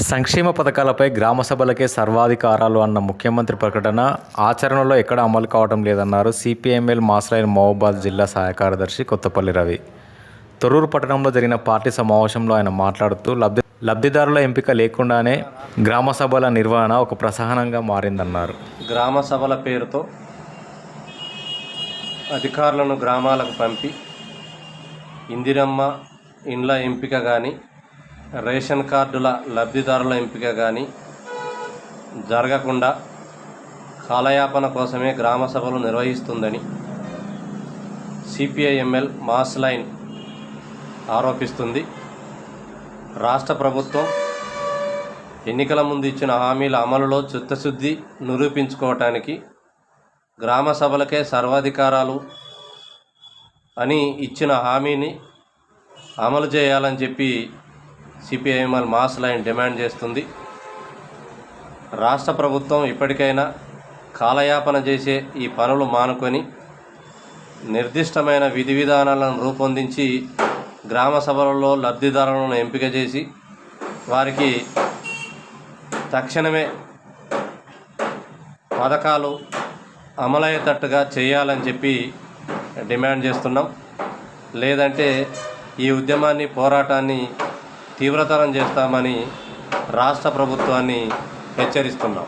సంక్షేమ పథకాలపై గ్రామ సభలకే సర్వాధికారాలు అన్న ముఖ్యమంత్రి ప్రకటన ఆచరణలో ఎక్కడ అమలు కావడం లేదన్నారు సిపిఎంఎల్ మాస్లైన్ మహబూబాబాద్ జిల్లా సహాయ కార్యదర్శి కొత్తపల్లి రవి. తొర్రూరు పట్టణంలో జరిగిన పార్టీ సమావేశంలో ఆయన మాట్లాడుతూ లబ్ధిదారుల ఎంపిక లేకుండానే గ్రామ సభల నిర్వహణ ఒక ప్రసహనంగా మారిందన్నారు. గ్రామ సభల పేరుతో అధికారులను గ్రామాలకు పంపి ఇందిరమ్మ ఇండ్ల ఎంపిక కానీ రేషన్ కార్డుల లబ్ధిదారుల ఎంపిక కానీ జరగకుండా కాలయాపన కోసమే గ్రామ సభలు నిర్వహిస్తుందని సిపిఐఎంఎల్ మాస్లైన్ ఆరోపిస్తుంది. రాష్ట్ర ప్రభుత్వం ఎన్నికల ముందు ఇచ్చిన హామీల అమలులో చిత్తశుద్ధి నిరూపించుకోవటానికి గ్రామ సభలకే సర్వాధికారాలు అని ఇచ్చిన హామీని అమలు చేయాలని చెప్పి సిపిఐఎంఎల్ మాస్లైన్ డిమాండ్ చేస్తుంది. రాష్ట్ర ప్రభుత్వం ఇప్పటికైనా కాలయాపన చేసే ఈ పనులు మానుకొని నిర్దిష్టమైన విధి విధానాలను రూపొందించి గ్రామ సభలలో లబ్ధిదారులను ఎంపిక చేసి వారికి తక్షణమే పథకాలు అమలయ్యేటట్టుగా చేయాలని చెప్పి డిమాండ్ చేస్తున్నాం. లేదంటే ఈ ఉద్యమాన్ని పోరాటాన్ని తీవ్రతరం చేస్తామని రాష్ట్ర ప్రభుత్వాన్ని హెచ్చరిస్తున్నాం.